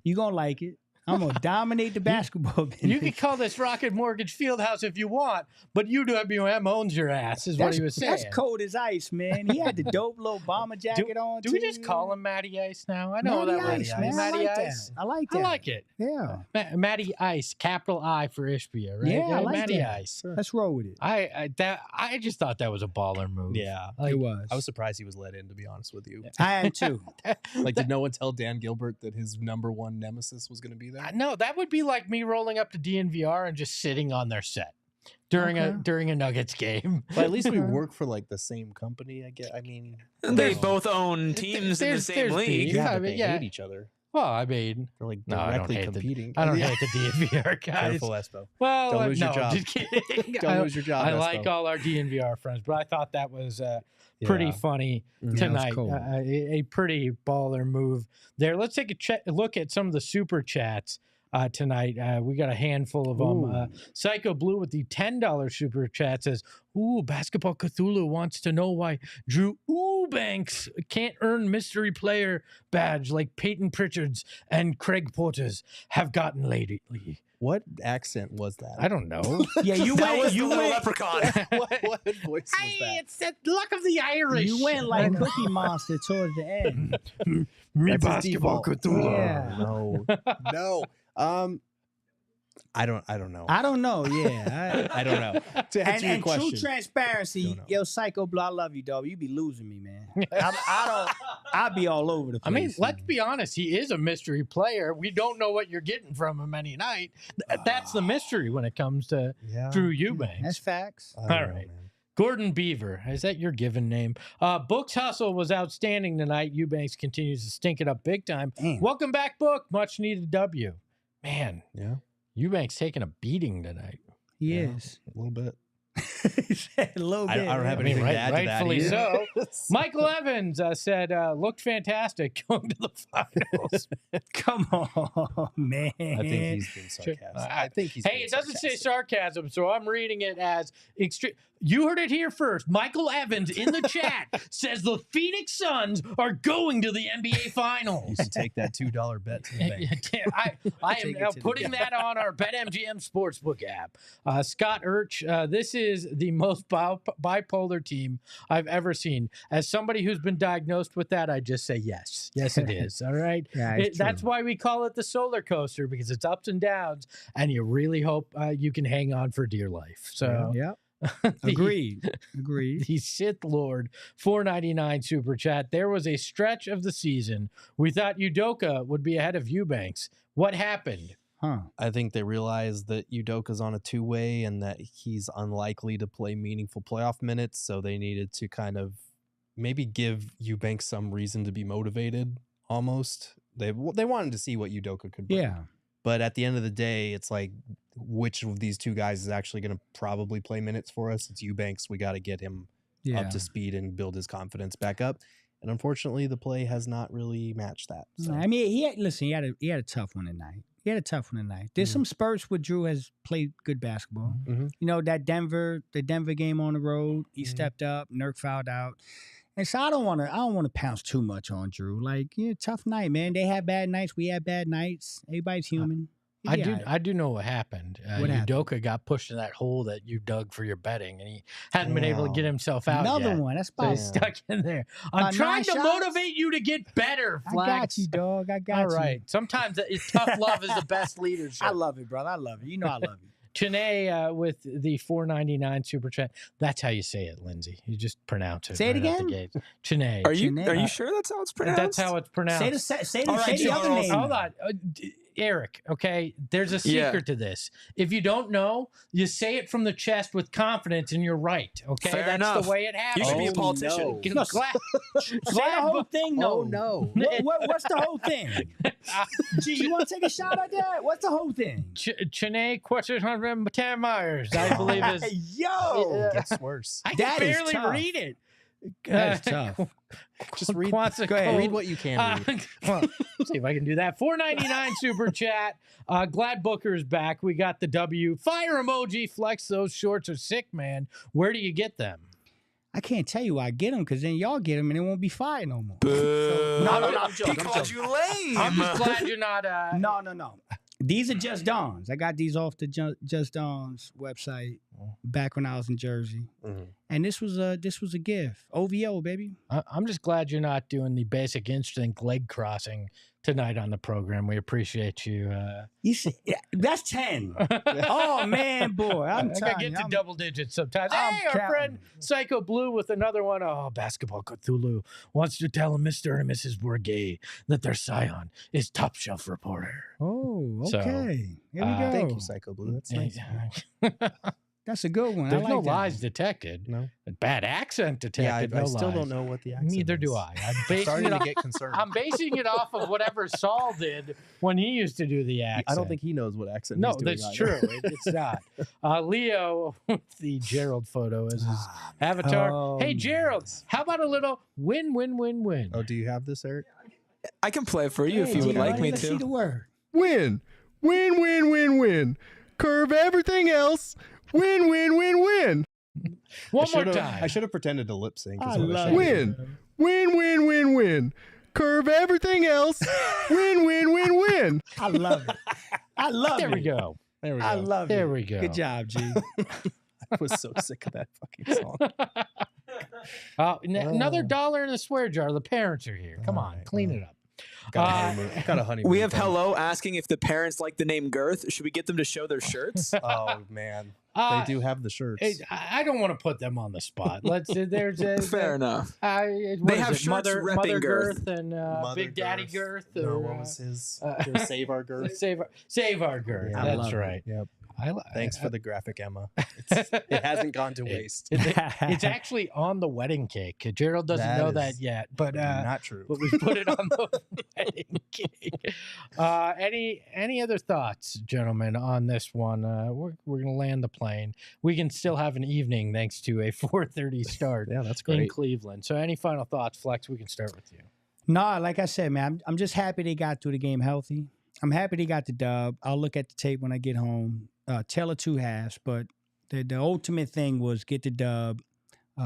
You gonna like it. I'm gonna dominate the basketball business. you can call this Rocket Mortgage Fieldhouse if you want, but UWM owns your ass, is what he was saying. That's cold as ice, man. He had the dope little bomber jacket on. Do we just call him Matty Ice now? I know Matty that Ice, man. Matty I like Ice. that. I like that. I like it. Yeah. Matty Ice, capital I for Ishbia, right? Yeah, I like Matty that. Ice. Let's roll with it. I just thought that was a baller move. Yeah. Like, It was. I was surprised he was let in, to be honest with you. I am too. Like, did no one tell Dan Gilbert that his number one nemesis was going to be there? No, that would be like me rolling up to DNVR and just sitting on their set during a Nuggets game. But at least we work for like the same company. I mean, They both own teams in the same there's league. beef. yeah, I but mean, they yeah. hate each other. Well, I mean, They're like no, I don't directly hate competing. I don't hate the DNVR guys. Careful, Espo. Well, Don't lose your no, job. just kidding. Don't lose your job, I Espo. like all our DNVR friends, but I thought that was pretty Yeah. funny that was tonight. cool. A pretty baller move there. Let's take a look at some of the super chats tonight. We got a handful of them. Psycho Blue with the $10 super chat says, "Ooh, Basketball Cthulhu wants to know why Drew Banks can't earn mystery player badge like Peyton Pritchard's and Craig Porter's have gotten lately." What accent was that? I don't know. Yeah, you went. You went. leprechaun. what voice was that? It's the luck of the Irish. You went like Cookie Monster towards the end. Me That's his basketball default. Cthulhu. Yeah. No. I don't know. I don't know. Yeah. I don't know. To answer your And question. true transparency, Don't know. yo, Psycho Blue, I love you, dog. You be losing me, man. I'll be all over the I place. mean, let's be honest. He is a mystery player. We don't know what you're getting from him any night. That's the mystery when it comes to Drew Eubanks. That's facts. I don't All know, right. man. Gordon Beaver, is that your given name? Book's hustle was outstanding tonight. Eubanks continues to stink it up big time. Damn. Welcome back, Book. Much needed W. Man, Yeah, Eubanks taking a beating tonight. He Yeah. is. a little bit. He said a little I bit. don't have yeah. anything to add to that. rightfully either. so. Michael Evans said, looked fantastic going to the finals. Come on, man. I think he's been sarcastic. I think he's. Hey, being it doesn't say sarcastic. sarcasm, so I'm reading it as extreme. You heard it here first. Michael Evans in the chat says the Phoenix Suns are going to the NBA You Finals. should take that $2 bet to the bank. I am Take it now to the putting that on our BetMGM Sportsbook app. Scott Urch, this is the most bipolar team I've ever seen. As somebody who's been diagnosed with that, I just say yes. Yes, it is. All right. Yeah, it's That's true. why we call it the solar coaster, because it's ups and downs, and you really hope you can hang on for dear life. So Yep. the- Agreed. Agreed. the Sith Lord, $4.99 super chat. There was a stretch of the season we thought Udoka would be ahead of Eubanks. What happened? Huh. I think they realized that Udoka's on a two-way and that he's unlikely to play meaningful playoff minutes, so they needed to kind of maybe give Eubanks some reason to be motivated. Almost, they wanted to see what Udoka could bring. Yeah. But at the end of the day, it's like, which of these two guys is actually going to probably play minutes for us? It's Eubanks. We got to get him Yeah. up to speed and build his confidence back up. And unfortunately, the play has not really matched that. So. I mean, he had a tough one tonight. There's some spurts where Drew has played good basketball. Mhm. You know, the Denver game on the road, he stepped up, Nurk fouled out. And so I don't want to pounce too much on Drew. Like, yeah, tough night, man. They had bad nights. We had bad nights. Everybody's human. I Yeah. do. I do know what happened. What happened? Udoka got pushed in that hole that you dug for your betting, and he hadn't been able to get himself out Another yet. one. That's So about he's stuck in there. I'm About trying 9 to shots? motivate you to get better, I Flax. got you, dog. I got All you. right. Sometimes tough love is the best leadership. I love it, brother. I love it. You know I love you. Chene with the $4.99 super chat. That's how you say it, Lindsay. You just pronounce it. Say it right out the again? gate. Chene. Are you Jeanette. sure that's how it's pronounced? That's how it's pronounced. Say All right, the other Charles. name. Hold on. Eric, okay? There's a Yeah. secret to this. If you don't know, you say it from the chest with confidence and you're right, okay? Fair That's enough. the way it happens. You should be a Oh, politician. no. Glad, Say the whole thing, no. Oh, no. What's the whole thing? Gee, you want to take a shot at that? What's the whole thing? Chene Quetzalcoatl Myers, I believe is. Yo, It gets worse. I can That is barely tough. read it. That's tough. Just read. Quetzalcoatl- Go ahead. Read what you can read. Well, see if I can do that. $4.99 super chat. Glad Booker's back. We got the W. Fire emoji. Flex. Those shorts are sick, man. Where do you get them? I can't tell you where I get them because then y'all get them and it won't be fire no more. Boo. No, I'm joking. He called you lame. I'm just glad you're not. No. These are Just Dons. I got these off the Just Dons website back when I was in Jersey, and this was a gift. OVO, baby. I'm just glad you're not doing the basic instinct leg crossing tonight on the program. We appreciate you. You see, yeah, that's 10. Oh man, boy, I I'm gotta telling get you, to I'm- double digits sometimes. I'm Hey, our counting. friend Psycho Blue with another one. Oh, Basketball Cthulhu wants to tell Mr. and Mrs. Bourget that their scion is top shelf reporter. Oh, So, okay. Here we go. Thank you, Psycho Blue. That's nice. That's a good one. There's I no like that. lies detected. No. Bad accent Yeah, I, detected. no still lies. don't know what the accent Neither is. do I. I'm I'm basing starting it to off- get concerned. I'm basing it off of whatever Saul did when he used to do the accent. I don't think he knows what accent No, he's doing that's either. true. It's not. Leo with the Gerald photo as his avatar. Hey, Gerald, how about a little win, win, win, win? Oh, do you have this, Eric? I can play for you if Hey, you would Gino, like me let's see to. the word. Win. Win, win, win, win. Curve everything else. Win, win, win, win. One more I time. should have pretended to lip sync. I is what love should have Win. Win, win, win, win. Curve everything else. Win, win, win, win. I love it. I love There it. we go. There we go. I love it. There we go. Good job, G. I was so sick of that fucking song. Another $1 in the swear jar. The parents are here. Come on, clean it up. Got a honeymoon. We have thing. Hello asking if the parents like the name Girth. Should we get them to show their shirts? Oh man, they do have the shirts. I don't want to put them on the spot. Fair enough. They have shirts Mother repping Girth Girth. and Big Daddy Girth. No, Or, what was his? Save Our Girth. Save Our Girth. Yeah, That's right. Yep. Thanks for the graphic, Emma. It hasn't gone to waste. It's actually on the wedding cake. Gerald doesn't know that yet, but not true. But we put it on the wedding cake. Any other thoughts, gentlemen, on this one? We're gonna land the plane. We can still have an evening thanks to a 4:30 start. Yeah, that's great. In Cleveland. So, any final thoughts, Flex? We can start with you. Nah, like I said, man, I'm just happy they got through the game healthy. I'm happy they got the dub. I'll look at the tape when I get home. Tell of two halves, but the ultimate thing was get the dub,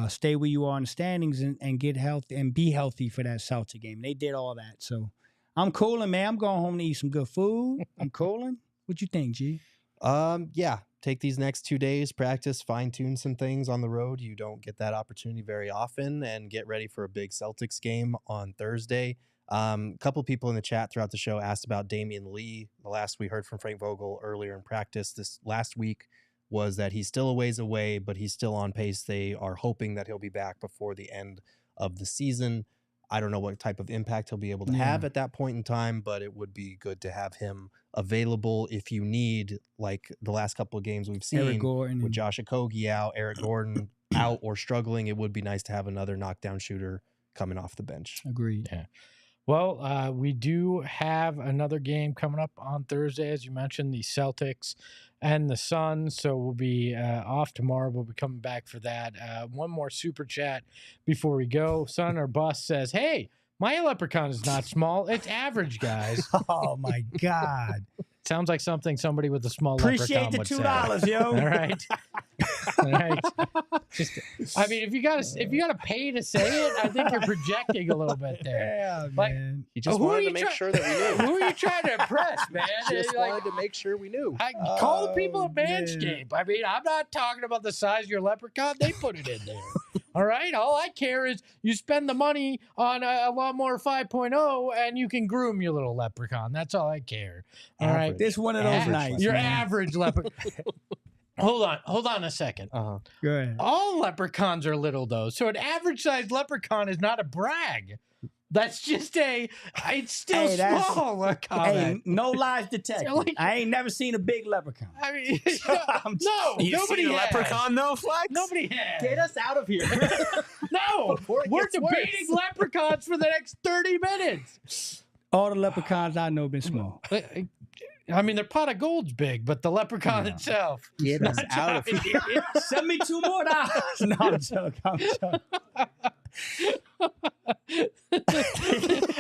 stay where you are in the standings, and get healthy and be healthy for that Celtic game. They did all that, so I'm cooling, man. I'm going home to eat some good food. I'm cooling. What you think, G? Yeah. Take these next 2 days, practice, fine tune some things on the road. You don't get that opportunity very often, and get ready for a big Celtics game on Thursday. A couple people in the chat throughout the show asked about Damian Lee. The last we heard from Frank Vogel earlier in practice this last week was that he's still a ways away, but he's still on pace. They are hoping that he'll be back before the end of the season. I don't know what type of impact he'll be able to have at that point in time, but it would be good to have him available if you need, like the last couple of games we've seen with Josh Okogie out, Eric Gordon out or struggling. It would be nice to have another knockdown shooter coming off the bench. Agreed. Yeah. Well, we do have another game coming up on Thursday, as you mentioned, the Celtics and the Suns. So we'll be off tomorrow. We'll be coming back for that. One more super chat before we go. Son or Bus says, hey, my leprechaun is not small. It's average, guys. Oh, my God. Sounds like something somebody with a small Appreciate leprechaun would say. the $2, yo. All right. All right. I mean, if you gotta pay to say it, I think you're projecting a little bit there. Yeah, like, man. He just wanted to make sure that we knew. Who are you trying to impress, man? Just wanted to make sure we knew. Call the people at Manscaped. I mean, I'm not talking about the size of your leprechaun. They put it in there. All right. All I care is you spend the money on a Lawnmower 5.0 and you can groom your little leprechaun. That's all I care. All right. This one of those nights. Your man. average leprechaun. Hold on a second. Go ahead. All leprechauns are little, though. So an average-sized leprechaun is not a brag. That's just it's still small. Hey, no lies detected. Like, I ain't never seen a big leprechaun. I mean, You nobody seen a has. leprechaun though, Flex? Nobody has. Get us out of here. No, we're gets debating leprechauns for the next 30 minutes. All the leprechauns I know been small. I mean, their pot of gold's big, but the leprechaun itself. Get us out of here. Send me $2 more. No, I'm joking.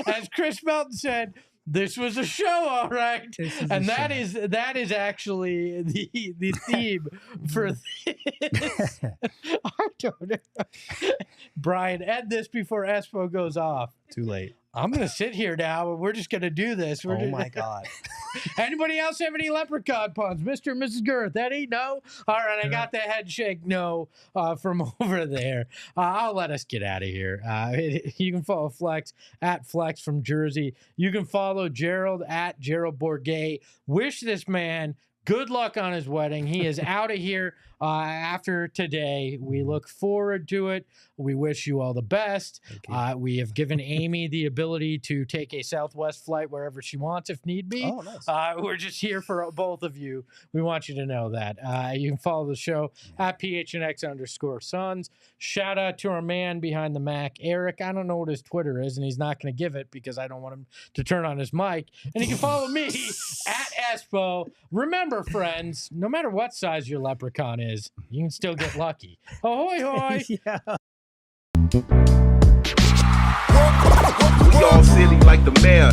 As Chris Melton said, this was a show, all right. And that is actually the theme for this. I don't know. Brian, end this before Espo goes off. Too late. I'm going to sit here now, and we're just going to do this. My God. Anybody else have any leprechaun puns? Mr. and Mrs. Girth, Eddie? No? All right, I got the head shake no from over there. I'll let us get out of here. You can follow Flex at Flex from Jersey. You can follow Gerald at Gerald Bourget. Wish this man good luck on his wedding. He is out of here after today. We look forward to it. We wish you all the best. We have given Amy the ability to take a Southwest flight wherever she wants if need be. Oh, nice. We're just here for both of you. We want you to know that. You can follow the show at PHNX_Suns. Shout out to our man behind the Mac, Eric. I don't know what his Twitter is, and he's not going to give it because I don't want him to turn on his mic. And you can follow me at Espo. Remember, friends, no matter what size your leprechaun is, you can still get lucky. Ahoy, hoy! Yeah. We all silly like the mayor.